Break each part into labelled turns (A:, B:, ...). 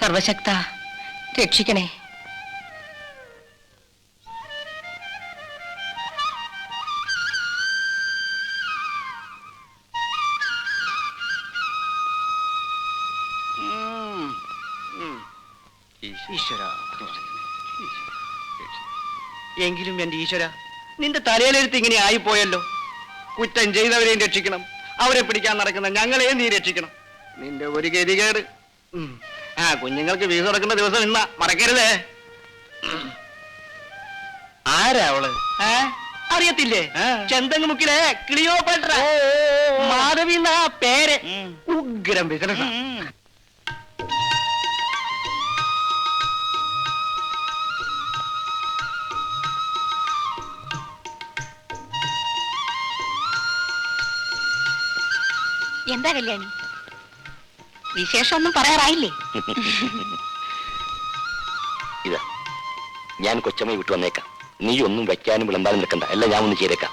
A: സർവശക്ത രക്ഷിക്കണേ.
B: എങ്കിലും എന്റെ ഈശ്വര, നിന്റെ തലയിലെഴുത്ത് ഇങ്ങനെ ആയിപ്പോയല്ലോ. കുറ്റം ചെയ്തവരെയും രക്ഷിക്കണം, അവരെ പിടിക്കാൻ നടക്കുന്ന ഞങ്ങളെയും നീ രക്ഷിക്കണം. നിന്റെ ഒരു ഗതികേട്. കുഞ്ഞുങ്ങൾക്ക് വീസ് നടക്കുന്ന ദിവസം ഇന്നാ, മറക്കരുതേ.
C: ആരാ അവള്?
B: അറിയത്തില്ലേ? ചെന്തങ്ങുമുക്കിലെ ക്ലിയോപാട്ര മാധവി എന്ന പേര്. ഉഗ്രം ബിസിനസ്.
A: എന്താ കല്യാണി, വിശേഷമൊന്നും പറയാറായില്ലേ?
C: ഇതാ, ഞാൻ കൊച്ചമ്മ വിട്ടു വന്നേക്കാം. നീ ഒന്നും വെക്കാനും വിളമ്പാനും നിൽക്കണ്ട, എല്ലാം ഞാൻ ഒന്ന് ചെയ്തേക്കാം.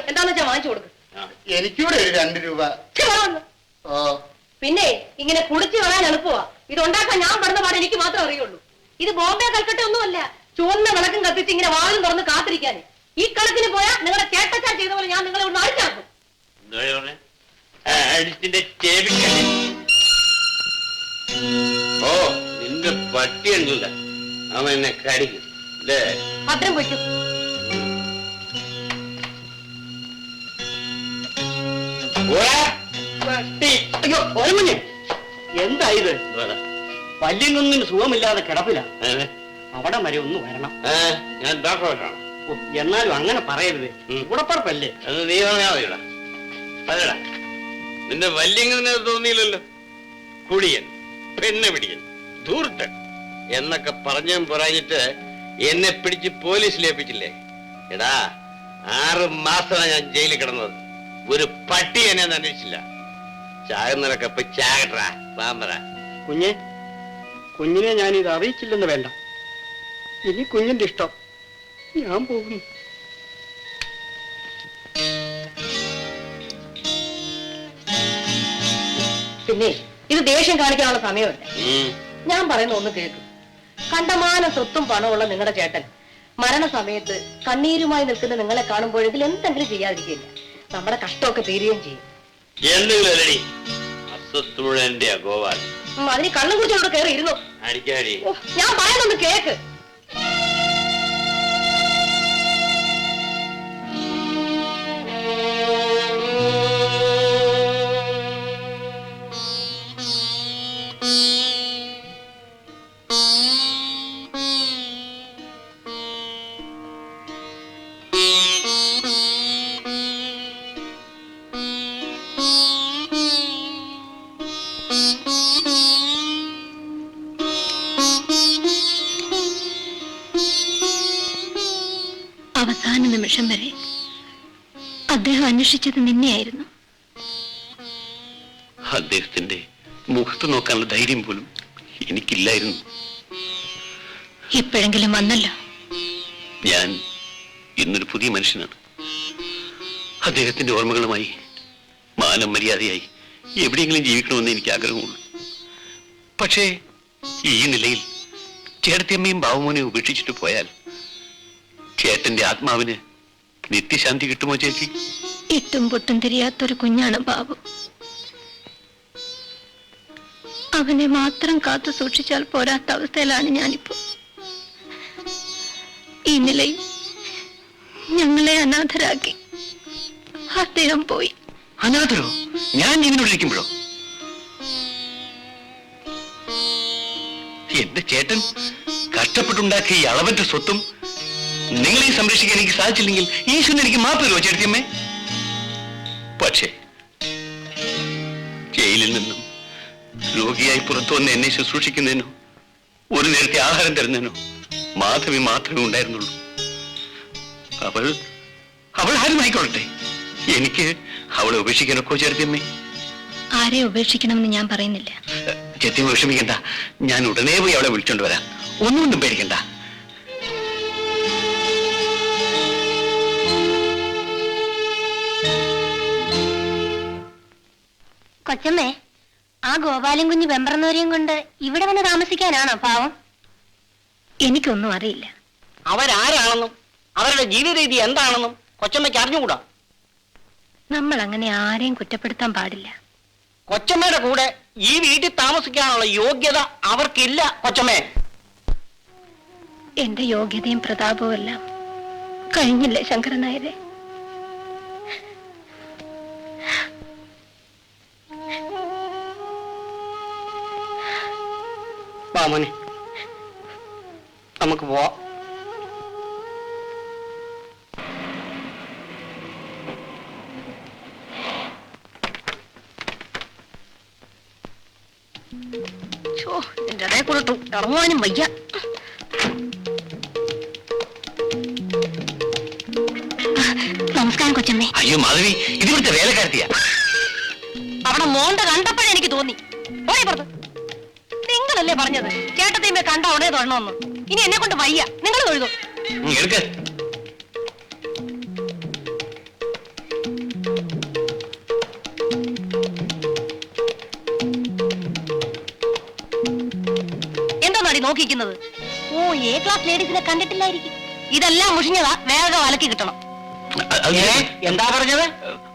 A: എന്താന്ന് വെച്ചാ വാങ്ങിച്ചു കൊടുക്കും.
D: എനിക്കൂടെ ഒരു 2 രൂപ.
A: പിന്നെ ഇങ്ങനെ കുടിച്ചു കളയാൻ എളുപ്പമാ. ഇതുണ്ടാക്കാൻ ഞാൻ പറഞ്ഞ പാട് എനിക്ക് മാത്രമേ അറിയുള്ളൂ. ഇത് ബോംബെ കൽക്കട്ട ഒന്നുമല്ല. ചുവന്ന വിളക്കും കത്തിച്ച് ഇങ്ങനെ വാലും തുറന്ന് കാത്തിരിക്കാന്. ഈ കണക്കിന് പോയാൽ നിങ്ങളുടെ ചേട്ടച്ചാൻ ചെയ്ത പോലെ ഞാൻ നിങ്ങളെ ഒന്ന് അഴിച്ചാക്കും.
E: ഓ, നിന്റെ പട്ടി ഉണ്ടല്ല, അവൻ എന്നെ കടിക്കും.
A: ഭദ്രം പൊയ്ക്കും.
B: അയ്യോ ഓരമഞ്ഞ്, എന്താ ഇത്? വല്യങ്ങൊന്നിന് സുഖമില്ലാതെ കിടപ്പില്ല. അവിടെ വരെ ഒന്ന് വരണം.
E: ഞാൻ ഡോക്ടറാണ്.
B: എന്നാലും അങ്ങനെ പറയരുത്, കൂടപ്പറപ്പല്ലേ.
E: നീ പറഞ്ഞാ പറയടാ. നിന്റെ വല്യങ്ങനെ തോന്നിയില്ലല്ലോ. കുടിയൻ, പെണ്ണ് പിടിയൻ, ധൂർത്തൻ എന്നൊക്കെ പറഞ്ഞും പറഞ്ഞിട്ട് എന്നെ പിടിച്ച് പോലീസിൽ ഏൽപ്പിച്ചില്ലേ? എടാ, 6 മാസമാണ് ഞാൻ ജയിലിൽ കിടന്നത്. ഒരു പട്ടി എന്നെ അന്വേഷിച്ചില്ല. ചാകുന്നവരൊക്കെ ഇപ്പൊ ചാകട്ടാ പാമ്പറ.
B: കുഞ്ഞിനെ ഞാൻ ഇത് അറിയിച്ചില്ലെന്ന് വേണ്ട. ഇനി കുഞ്ഞിന്റെ ഇഷ്ടം, ഞാൻ പോകുന്നു.
A: പിന്നെ ഇത് ദേഷ്യം കാണിക്കാനുള്ള സമയമല്ല. ഞാൻ പറയുന്ന ഒന്ന് കേൾക്കും. കണ്ടമാനം സ്വത്തും പണമുള്ള നിങ്ങളുടെ ചേട്ടൻ മരണസമയത്ത് കണ്ണീരുമായി നിൽക്കുന്ന നിങ്ങളെ കാണുമ്പോഴെങ്കിലും എന്തെങ്കിലും ചെയ്യാതിരിക്കില്ല. നമ്മുടെ കഷ്ടമൊക്കെ തീരുകയും ചെയ്യും. അതിന് കണ്ണും കുറിച്ചോട് കയറി ഇരുന്നു. ഞാൻ പറയുന്നൊന്ന് കേക്ക്.
F: അവസാന നിമിഷം വരെ അദ്ദേഹം അന്വേഷിച്ചത് നിന്നെയായിരുന്നു.
C: അദ്ദേഹത്തിന്റെ മുഖത്ത് നോക്കാനുള്ള ധൈര്യം പോലും എനിക്കില്ലായിരുന്നു.
F: ഇപ്പോഴെങ്കിലും വന്നല്ലോ.
C: ഞാൻ ഇന്നൊരു പുതിയ മനുഷ്യനാണ്. അദ്ദേഹത്തിന്റെ ഓർമ്മകളുമായി മാനം മര്യാദയായി എവിടെയെങ്കിലും ജീവിക്കണമെന്ന് എനിക്ക് ആഗ്രഹമുള്ളൂ. പക്ഷേ ഈ നിലയിൽ ചേട്ടത്തിയമ്മയും ബാബുമോനെ ഉപേക്ഷിച്ചിട്ട് പോയാൽ ചേട്ടന്റെ ആത്മാവിന് നിത്യശാന്തി കിട്ടുമോ ചേച്ചി?
F: ഇട്ടും പൊട്ടും തിരിയാത്തൊരു കുഞ്ഞാണ് ബാബു. അവനെ മാത്രം കാത്തു സൂക്ഷിച്ചാൽ പോരാത്ത അവസ്ഥയിലാണ് ഞാനിപ്പോ. ഈ നിലയിൽ ഞങ്ങളെ അനാഥരാക്കി അദ്ദേഹം പോയി.
C: അനാഥരോ? ഞാൻ ജീവനോടിരിക്കുമ്പോഴോ? എന്റെ ചേട്ടൻ കഷ്ടപ്പെട്ടുണ്ടാക്കിയ ഈ അളവറ്റ സ്വത്തും നിങ്ങളെ സംരക്ഷിക്കാൻ എനിക്ക് സാധിച്ചില്ലെങ്കിൽ ഈശ്വരൻ എനിക്ക് മാപ്പ് തരുമോ ചേട്ടത്തിയമ്മേ? പക്ഷേ ജയിലിൽ നിന്നും രോഗിയായി പുറത്തു വന്ന് എന്നെ ശുശ്രൂഷിക്കുന്നതിനോ ഒരു നേരത്തെ ആഹാരം തരുന്നതിനോ മാധവി മാത്രമേ ഉണ്ടായിരുന്നുള്ളൂ. അവൾ ആരുമായിക്കൊള്ളട്ടെ, എനിക്ക് അവളെ ഉപേക്ഷിക്കാനൊക്കെ ചേട്ടത്തിയമ്മേ.
F: ആരെ ഉപേക്ഷിക്കണമെന്ന് ഞാൻ പറയുന്നില്ല.
C: ചെത്തിയമ്മ വിഷമിക്കണ്ട, ഞാൻ ഉടനെ പോയി അവളെ വിളിച്ചോണ്ട് വരാം. ഒന്നുകൊണ്ടും പേടിക്കണ്ട.
F: കൊച്ചമ്മേ, ആ ഗോപാലൻ കുഞ്ഞ് വെമ്പറന്നവരെയും കൊണ്ട് ഇവിടെ വന്ന് താമസിക്കാനാണോ പാവം? എനിക്കൊന്നും അറിയില്ല.
B: അവരാരാണെന്നും അവരുടെ ജീവിത രീതി എന്താണെന്നും കൊച്ചമ്മയ്ക്ക് അറിഞ്ഞുകൂടാ.
F: നമ്മൾ അങ്ങനെ ആരെയും കുറ്റപ്പെടുത്താൻ പാടില്ല.
B: കൊച്ചമ്മയുടെ കൂടെ ഈ വീട്ടിൽ താമസിക്കാനുള്ള യോഗ്യത അവർക്കില്ല. കൊച്ചമ്മേ,
F: എന്റെ യോഗ്യതയും പ്രതാപവും എല്ലാം കഴിഞ്ഞില്ലേ ശങ്കരൻ നായരെ?
B: വാമോനെ, നമുക്ക് പോവാം.
A: എന്റെ അതേ കൊടുത്തു ഇറങ്ങാനും വയ്യ.
F: നമസ്കാരം കൊച്ചമ്മേ.
C: അയ്യോ മാധവി, ഇതിവിടുത്തെ വേലക്കാരത്തിയാ.
A: അവിടെ മോണ്ട കണ്ടപ്പോഴേ എനിക്ക് തോന്നി. ഓടി പുറത്ത്. നിങ്ങളല്ലേ പറഞ്ഞത് ചേട്ടത്തിയമ്മയെ കണ്ട ഉടനെ തൊഴണമെന്ന്. ഇനി എന്നെ കൊണ്ട് വയ്യ, നിങ്ങൾ തൊഴുതു.
C: എടുക്ക്.
A: എന്താ നോക്കിക്കുന്നത്? ഓ, എ ക്ലാസ് ലേഡീസിനെ കണ്ടിട്ടില്ലായിരിക്കും. ഇതെല്ലാം മുഷിഞ്ഞതാ, വേഗം അലക്കി കിട്ടണം.
B: എന്താ പറഞ്ഞത്?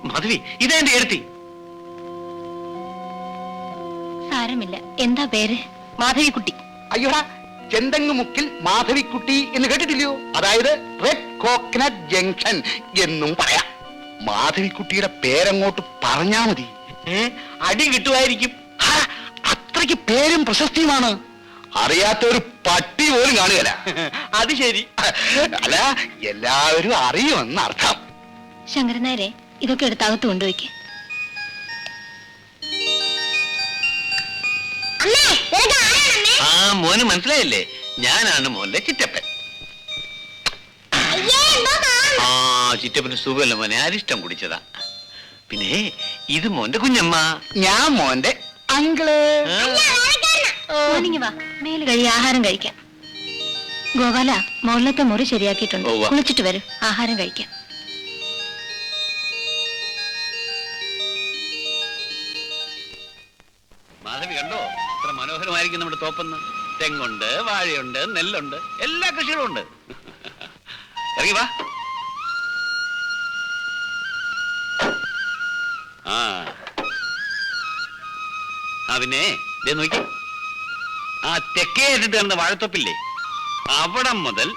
C: മാധവി, ഇതാ എന്റെ എടുത്തി.
F: സാരമില്ല. എന്താ പേര്?
A: മാധവിക്കുട്ടി.
D: അയ്യോടാ, ചെന്തങ്ങുമുക്കിൽ മാധവിക്കുട്ടി എന്ന് കേട്ടിട്ടില്ലയോ? അതായത് റെഡ് കോക്കനട്ട് ജംഗ്ഷൻ എന്നും പറയാം. മാധവിക്കുട്ടിയുടെ പേരങ്ങോട്ട് പറഞ്ഞാ മതി,
C: അടി കിട്ടുമായിരിക്കും.
D: അത്രയ്ക്ക് പേരും പ്രശസ്തിയുമാണ്. അറിയാത്ത ഒരു പട്ടി പോലും കാണുകയില്ല.
C: അത് ശരി.
D: അല്ല, എല്ലാവരും അറിയുമെന്ന് അർത്ഥം.
F: ശങ്കരൻ നായരെ, ഇതൊക്കെ എടുത്തകത്ത് കൊണ്ടുപോയിക്ക്.
C: ആ മോന് മനസ്സിലായില്ലേ? ഞാനാണ് മോന്റെ ചിറ്റപ്പൻ. ആ, ചിറ്റപ്പന് സുഖമല്ല മോനെ, അരിഷ്ടം കുടിച്ചതാ. പിന്നെ ഇത് മോന്റെ കുഞ്ഞമ്മ.
D: ഞാൻ മോന്റെ അങ്കിള്.
F: മോർണിംഗ് വാ, മേല് കഴി ആഹാരം കഴിക്കാം. ഗോപാല, മുകളിലത്തെ മുറി ശരിയാക്കിയിട്ടുണ്ട്.
C: ഉവ്വ.
F: കുളിച്ചിട്ട് വരും, ആഹാരം കഴിക്കാം.
C: മാധവി കണ്ടോ, ഇത്ര മനോഹരമായിരിക്കും നമ്മുടെ തോപ്പെന്ന്. തെങ്ങുണ്ട്, വാഴയുണ്ട്, നെല്ലുണ്ട്, എല്ലാ കൃഷികളും ഉണ്ട്. ഇറങ്ങി വാ. ആ പിന്നെ ദേ നോക്കി, ആ തെക്കേ അറ്റത്ത് കാണുന്ന വാഴത്തോപ്പില്ലേ, അവിടെ മുതൽ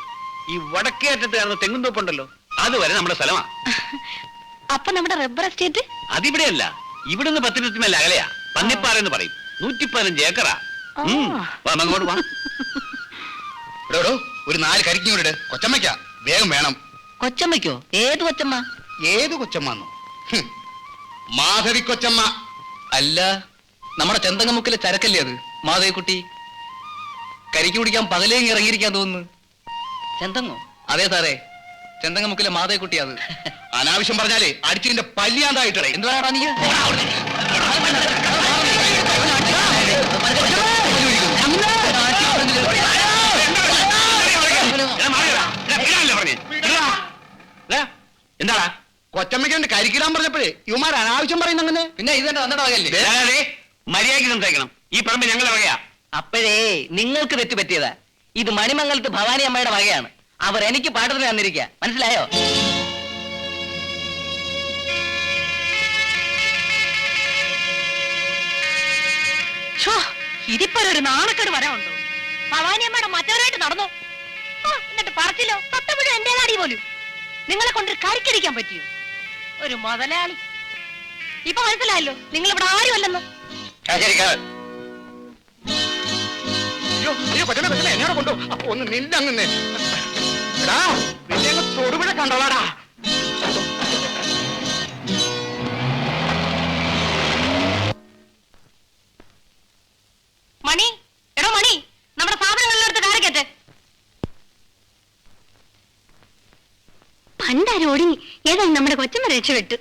C: ഈ വടക്കേ അറ്റത്ത് കാണുന്ന തെങ്ങും തോപ്പുണ്ടല്ലോ, അതുവരെ നമ്മുടെ സ്ഥലമാ.
F: അപ്പൊ നമ്മുടെ റബ്ബർ എസ്റ്റേറ്റ്?
C: അതിവിടെയല്ല, ഇവിടുന്ന് 10 മിനിറ്റ് മേലെ അകലെയാ. പന്നിപ്പാറ എന്ന് പറയും. 115 ഏക്കറാ. അങ്ങോട്ട് വാ.
D: എടോ, ഒരു 4 കരിക്കും കൂടെ കൊച്ചമ്മയ്ക്കാ, വേഗം വേണം.
A: കൊച്ചമ്മയ്ക്കോ? ഏത് കൊച്ചമ്മ?
D: ഏത് കൊച്ചമ്മന്നോ? മാധവി കൊച്ചമ്മ.
G: അല്ല, നമ്മുടെ ചെന്തങ്ങമുക്കിലെ ചരക്കല്ലേ അത്? മാധവിക്കുട്ടി കരിക്ക് കുടിക്കാൻ പകലേങ്ങി ഇറങ്ങിയിരിക്കാൻ തോന്നുന്നു.
B: ചെന്തങ്ങോ?
G: അതെ സാറേ, ചെന്തങ്ങമുക്കിലെ മാധവിക്കുട്ടി അത്.
D: അനാവശ്യം പറഞ്ഞാലേ അടിച്ചിന്റെ പല്ലിയാന്തായിട്ടേ.
G: എന്ത് പറയാ നീ?
C: എന്താടാ
D: കൊച്ചമ്മയ്ക്ക് കരിക്കിടാൻ പറഞ്ഞപ്പോഴേ ഇവന്മാർ അനാവശ്യം പറയുന്ന അങ്ങനെ.
G: പിന്നെ ഇതെന്റെ വന്നിട്ടാകല്ലേ?
C: മര്യാദയ്ക്ക് സംസാരിക്കണം. ഈ പറമ്പ് ഞങ്ങളെ വകയാ.
B: അപ്പോഴേ നിങ്ങൾക്ക് തെറ്റ് പറ്റിയതാ. ഇത് മണിമംഗലത്ത് ഭവാനി അമ്മയുടെ വകയാണ്. അവർ എനിക്ക് പാട്ടത്തിന് തന്നിരിക്കുക, മനസ്സിലായോ?
A: ഇതിപ്പോ ഒരു നാണക്കേട് വരാനുണ്ടോ? ഭവാനിയമ്മയുടെ മറ്റവരായിട്ട് നടന്നോ? എന്നിട്ട് പറച്ചില്ലോ, തത്തമുഴുവൻ എന്റെ നാടി പോലും. നിങ്ങളെ കൊണ്ടൊരു കരിക്കടിക്കാൻ പറ്റിയോ? ഒരു മുതലാളി. ഇപ്പൊ മനസ്സിലായല്ലോ നിങ്ങൾ ഇവിടെ ആരുമല്ലെന്ന്.
D: അയ്യോ കൊച്ചമ്മ, കൊച്ചമ്മ എന്നോട് കൊണ്ടു. അപ്പൊ ഒന്ന് നിന്നങ്ങനെ തൊടുപുഴ കണ്ടോളാടാ.
A: മണി, എടോ മണി, നമ്മുടെ സാധനങ്ങളിലെടുത്ത് കാരക്കട്ടെ.
F: പണ്ടാരും ഒടുങ്ങി. ഏതായാലും നമ്മുടെ കൊച്ചമ്മ രക്ഷപ്പെട്ടു.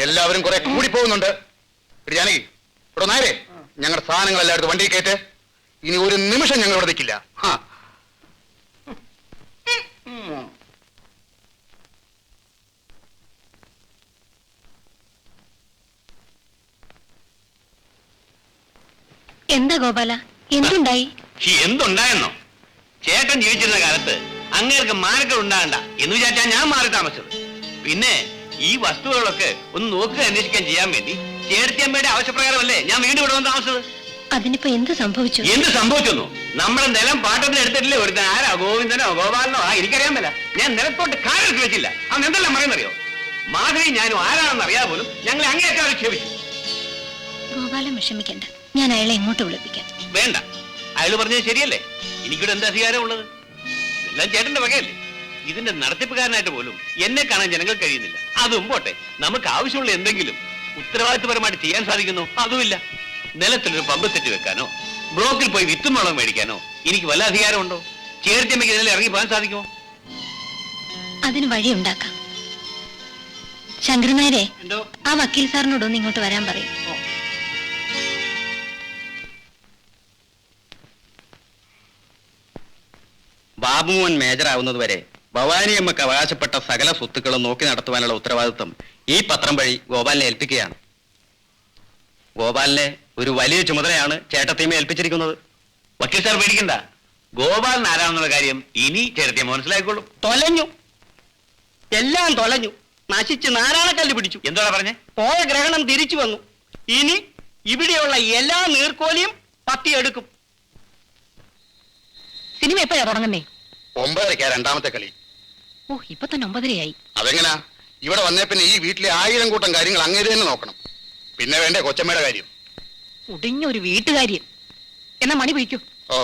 D: എല്ലാവരും കുറെ കൂടി പോകുന്നുണ്ട്. ജാനകി, ഇവിടെ നേരെ ഞങ്ങളുടെ സാധനങ്ങൾ എല്ലായിടത്തും വണ്ടി കയറ്റ്. ഇനി ഒരു നിമിഷം ഞങ്ങൾ ഇവിടെ നിൽക്കില്ല.
F: എന്താ ഗോപാല, എന്തുണ്ടായി?
C: എന്തുണ്ടായെന്നോ? ചേട്ടൻ ജീവിച്ചിരുന്ന കാലത്ത് അങ്ങേർക്ക് മാനക്കൾ ഉണ്ടാകണ്ട എന്ന് വിചാരിച്ചാ ഞാൻ മാറി താമസിച്ചത്. പിന്നെ ഈ വസ്തുക്കളൊക്കെ ഒന്ന് നോക്കുക അന്വേഷിക്കാൻ ചെയ്യാൻ വേണ്ടി ചേർത്തിയമ്മയുടെ ആവശ്യപ്രകാരമല്ലേ ഞാൻ വീണ്ടും ഇവിടെ വന്ന് താമസിച്ചത്.
F: അതിനിപ്പോ എന്ത് സംഭവിച്ചു?
C: എന്ത് സംഭവിച്ചെന്നോ? നമ്മുടെ നിലം പാട്ടത്തിന് എടുത്തിട്ടില്ലേ ഒരുത്തൻ? ആരാ? ഗോവിന്ദനോ ഗോപാലനോ? എനിക്കറിയാൻ പറ്റില്ല. ഞാൻ നിലത്തോട്ട് കാലെടുത്ത് വെച്ചില്ല. അവൻ എന്തെല്ലാം പറയുന്നറിയോ? മാധവി ഞാനും ആരാണെന്ന് അറിയാതെ പോലും ഞങ്ങളെ അങ്ങേയറ്റം ആക്ഷേപിച്ചു.
F: ഗോപാലൻ വിഷമിക്കണ്ട, ഞാൻ അയാളെ ഇങ്ങോട്ട് വിളിപ്പിക്കാം.
C: വേണ്ട, അയാള് പറഞ്ഞത് ശരിയല്ലേ. എനിക്കിവിടെ എന്താ അധികാരം ഉള്ളത്? ഇതെല്ലാം ചേട്ടന്റെ വകയല്ലേ. ഇതിന്റെ നടത്തിപ്പുകാരനായിട്ട് പോലും എന്നെ കാണാൻ ജനങ്ങൾ കഴിയുന്നില്ല. അതും പോട്ടെ, നമുക്ക് ആവശ്യമുള്ള എന്തെങ്കിലും ഉത്തരവാദിത്വപരമായിട്ട് ചെയ്യാൻ സാധിക്കുന്നു? അതുമില്ല. നിലത്തിലൊരു പമ്പ് സെറ്റ് വെക്കാനോ ബ്ലോക്കിൽ പോയി വിത്തും വളം മേടിക്കാനോ എനിക്ക് വല്ല അധികാരമുണ്ടോ? ചേർത്തിയമ്മയ്ക്ക് ഇതിൽ ഇറങ്ങി പോകാൻ സാധിക്കുമോ?
F: അതിന് വഴിയുണ്ടാക്കാം. ശങ്കരനായരെ,
B: എന്തോ?
F: ആ വക്കീൽ സാറിനോടൊന്ന് ഇങ്ങോട്ട് വരാൻ പറയും.
B: ബാബുമോൻ മേജറാവുന്നത് വരെ ഭവാനിയമ്മക്ക് അവകാശപ്പെട്ട സകല സ്വത്തുക്കളും നോക്കി നടത്തുവാനുള്ള ഉത്തരവാദിത്വം ഈ പത്രം വഴി ഗോപാലിനെ ഏൽപ്പിക്കുകയാണ്. ഗോപാലിനെ ഒരു വലിയ ചുമതലയാണ് ചേട്ടത്തിയമ്മ ഏൽപ്പിച്ചിരിക്കുന്നത്.
C: വക്കീൽ സാർ പേടിക്കണ്ട. ഗോപാലൻ ആരാണെന്നുള്ള കാര്യം ഇനി ചേട്ടത്തിയമ്മ മനസ്സിലായിക്കൊള്ളും.
B: തൊലഞ്ഞു, എല്ലാം തൊലഞ്ഞു, നശിച്ച് നാരായണക്കല്ല് പിടിച്ചു.
C: എന്താ പറഞ്ഞേ?
B: പോയ ഗ്രഹണം തിരിച്ചു വന്നു. ഇനി ഇവിടെയുള്ള എല്ലാ നീർക്കോലിയും പത്തിയെടുക്കും.
A: സിനിമ എപ്പോഴാ തുടങ്ങുന്നേ?
D: 9:30 രണ്ടാമത്തെ കളി.
A: ഓ, ഇപ്പൊ തന്നെ 9:30
D: അതെങ്ങനാ? ഇവിടെ വന്നേ പിന്നെ ഈ വീട്ടിലെ 1000 കൂട്ടം കാര്യങ്ങൾ അങ്ങേര് തന്നെ നോക്കണം. പിന്നെ വേണ്ടേ കൊച്ചമ്മയുടെ കാര്യം?
A: ഒടിഞ്ഞൊരു വീട്ടുകാര്യം. എന്നാ മണി പിടിക്കൂ.
D: ഓ,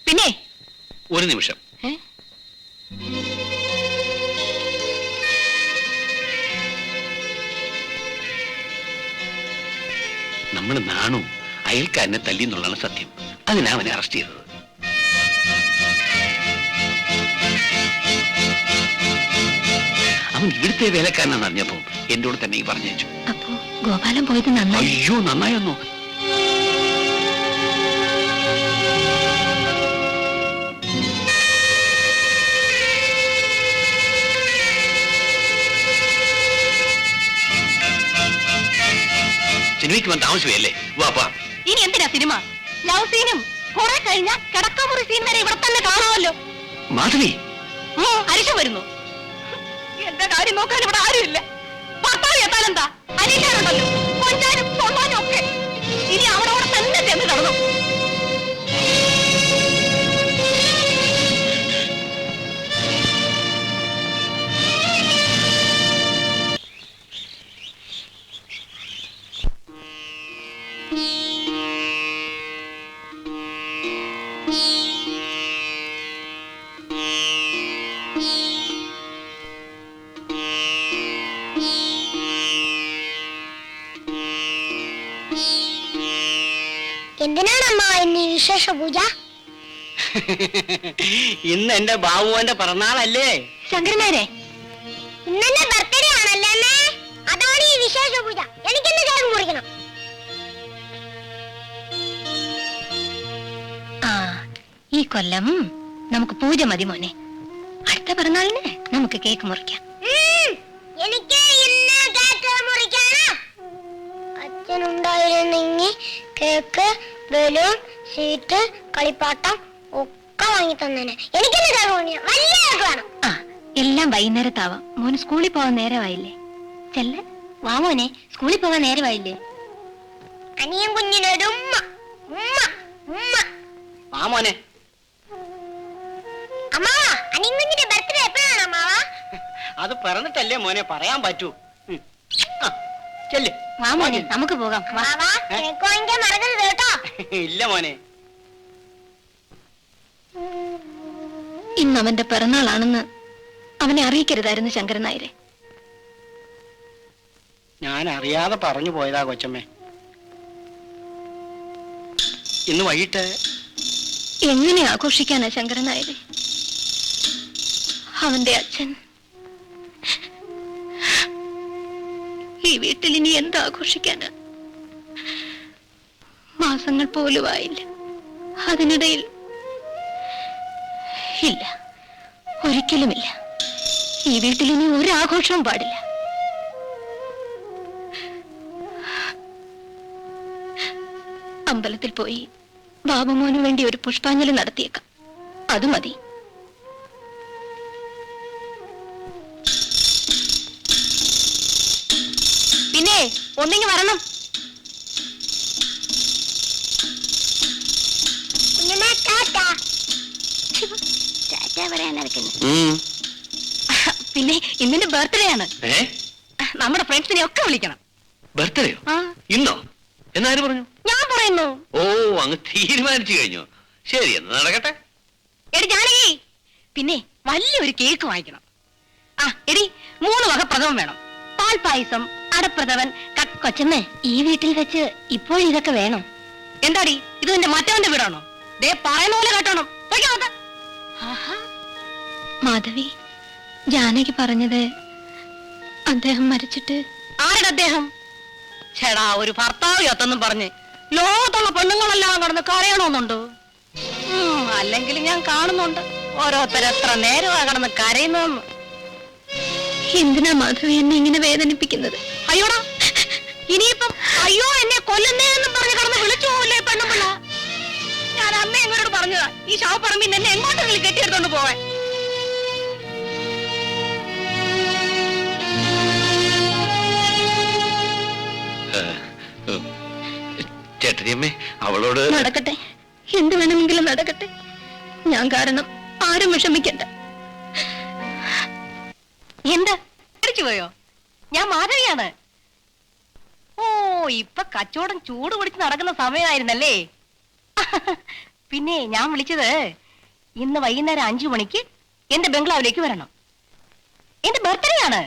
A: പിന്നെ
C: ഒരു നിമിഷം. നമ്മൾ നാണു അയൽക്കാരനെ തല്ലി എന്നുള്ളതാണ് സത്യം. അതിനാ അവനെ അറസ്റ്റ് ചെയ്തത്. അവൻ ഇവിടുത്തെ വേലക്കാരനാണെന്ന് അറിഞ്ഞപ്പോ എന്റെ കൂടെ തന്നെ ഈ പറഞ്ഞു.
F: അപ്പോ ഗോപാലൻ പോയത് നന്നായി.
C: അയ്യോ, നന്നായൊന്നോ? സിനിമയ്ക്ക് വന്ന് താമസിച്ചല്ലേ? വാപ്പാ,
A: ഇനി എന്തിനാ സിനിമ? ലവ് സീനും കുറെ കഴിഞ്ഞാൽ കിടക്കമുറി സീൻ വരെ ഇവിടെ തന്നെ കാണാമല്ലോ.
C: മാധവി,
A: അരിശം വരുന്നു. എന്റെ കാര്യം നോക്കാൻ ഇവിടെ ആരുമില്ല. ഭർത്താവ് എത്താലെന്താ? അനീറ്റാനുണ്ടല്ലോ, കൊഞ്ചാനും തൊള്ളാനും ഒക്കെ. ഇനി അവിടെ തന്നെ ചെന്ന് കിടന്നു.
F: എന്തിനാണ് അമ്മ ഇന്ന് വിശേഷ പൂജ?
B: ഇന്ന് എന്റെ ബാബുവിന്റെ പിറന്നാളല്ലേ?
F: ശങ്കരനായരെ, ഇന്നെന്റെ ബർത്ത്ഡേ ആണല്ലേ അമ്മേ? അതാണ് ഈ വിശേഷ പൂജ. എനിക്കെന്ന് കേക്ക് മുറിക്കണം. ആ, ഈ കൊല്ലം നമുക്ക് പൂജ മതി മോനെ. അടുത്ത പിറന്നാളിന് നമുക്ക് കേക്ക് മുറിക്കാം. എനിക്ക് ഇന്ന് കേക്ക് മുറിക്കണം. അച്ഛനുണ്ടായിരുന്നെങ്കിൽ കേക്ക്, ബലൂൺ, സീറ്റ്, കളിപ്പാട്ടം ഒക്കെ വാങ്ങി തന്നെ. എനിക്കെന്ന് കേക്ക് മുറിക്കണം. വലിയ കേക്ക് വേണം. ആ, എല്ലാം വൈകുന്നേരത്താവാം. മോന് സ്കൂളിൽ പോവാൻ നേരമായില്ലേ? ചെല്ല, വാ മോനെ, സ്കൂളിൽ പോവാൻ നേരമായില്ലേ? അനിയൻ കുഞ്ഞിനൊരു ഉമ്മ ഉമ്മ ഉമ്മ.
B: ആ മോനെ,
F: അമ്മാവാ, അനിയൻ കുഞ്ഞിന്റെ ബർത്ത്ഡേ എപ്പോഴാണ് അമ്മാവാ?
B: അത് പറഞ്ഞിട്ടല്ലേ മോനെ പറയാൻ പറ്റൂ. ചെല്ല്.
F: വാ മോനെ, നമുക്ക് പോകാം. കേക്ക് വാങ്ങിക്കാൻ മറക്കരുത് കേട്ടോ.
B: ഇല്ല മോനെ.
F: ഇന്ന് അവന്റെ പിറന്നാളാണെന്ന് അവനെ അറിയിക്കരുതായിരുന്നു ശങ്കരനായരെ.
B: ഞാൻ അറിയാതെ പറഞ്ഞു പോയതാ കൊച്ചമ്മേ. ഇന്ന് വൈകിട്ട്
F: എങ്ങനെ ആഘോഷിക്കാനാ ശങ്കരനായരെ? അവന്റെ അച്ഛൻ വീട്ടിൽ ഇനി എന്താഘോഷിക്കാനാ? മാസങ്ങൾ പോലും ആയില്ല. അതിനിടയിൽ ഇല്ല, ഒരിക്കലുമില്ല. ഈ വീട്ടിൽ ഇനി ഒരു ആഘോഷവും പാടില്ല. അമ്പലത്തിൽ പോയി ബാബുമോന് വേണ്ടി ഒരു പുഷ്പാഞ്ജലി നടത്തിയേക്കാം, അത് മതി. പിന്നെ ഒന്നിങ്ങി വരണം. പിന്നെ ഇന്നിന്റെ ബർത്ത്ഡേ ആണ്. നമ്മുടെ ഫ്രണ്ട്സിനെ ഒക്കെ വിളിക്കണം.
C: ബർത്ത്ഡേയോ? ഇന്നോ? എന്നാര് പറഞ്ഞു?
F: ഞാൻ പറയുന്നു.
C: ഓ, അങ്ങ് തീരുമാനിച്ചു കഴിഞ്ഞോ? ശരി, എന്ന് നടക്കട്ടെ.
A: എടി ജാനകി, പിന്നെ വലിയൊരു കേക്ക് വാങ്ങിക്കണം. ആ എടി, 3 വക പ്രഥമം വേണം. പാൽ പായസം, അടപ്രഥമൻ,
F: കൊച്ചമ്മേ, ഈ വീട്ടിൽ വെച്ച് ഇപ്പോൾ ഇതൊക്കെ വേണം.
A: എന്താടി ഇത് നിന്റെ മറ്റവന്റെ വീടാണോ? ദേ പറയുന്ന പോലെ കേട്ടോണം.
F: മാധവി, ജാനകി പറഞ്ഞത് അദ്ദേഹം മരിച്ചിട്ട്.
A: ആരുടെ അദ്ദേഹം? ചേടാ, ഒരു ഭർത്താവ് യത്തെന്നും പറഞ്ഞ് ലോകത്തുള്ള പെണ്ണുങ്ങളെല്ലാം കടന്ന് കരയണമെന്നുണ്ടോ? അല്ലെങ്കിൽ ഞാൻ കാണുന്നുണ്ട് ഓരോരുത്തരെത്ര നേരമാ കടന്ന് കരയുന്നതെന്ന്.
F: എന്തിനാ മാധവി എന്നെ ഇങ്ങനെ വേദനിപ്പിക്കുന്നത്?
A: അയ്യോടാ, ഇനിയിപ്പം അയ്യോ എന്നെ കൊല്ലുന്നേ എന്നും പറഞ്ഞ് കടന്ന് വിളിച്ചു പോവില്ലേ പെണ്ണുമ്പിള്ള? ഞാൻ അമ്മ എങ്ങോട്ട് പറഞ്ഞതാ ഈ ശവപ്പറമ്പിൽ എന്നെ എങ്ങോട്ടെങ്കിലും കെട്ടിയെടുത്തോണ്ട് പോവാൻ.
C: ചേട്ടത്തിയമ്മേ, അവളോട്
F: നടക്കട്ടെ, എന്ത് വേണമെങ്കിലും നടക്കട്ടെ. ഞാൻ കാരണം ആരും വിഷമിക്കണ്ട.
A: എന്താ തിരിച്ചു പോയോ? ഞാൻ മാധവിയാണ്. ഓ, ഇപ്പൊ കച്ചവടം ചൂട് പിടിച്ച് നടക്കുന്ന സമയമായിരുന്നല്ലേ? പിന്നെ ഞാൻ വിളിച്ചത് ഇന്ന് വൈകുന്നേരം 5 മണിക്ക് എന്റെ ബംഗ്ലാവിലേക്ക് വരണം. എന്റെ ബർത്ത്ഡേ ആണ്.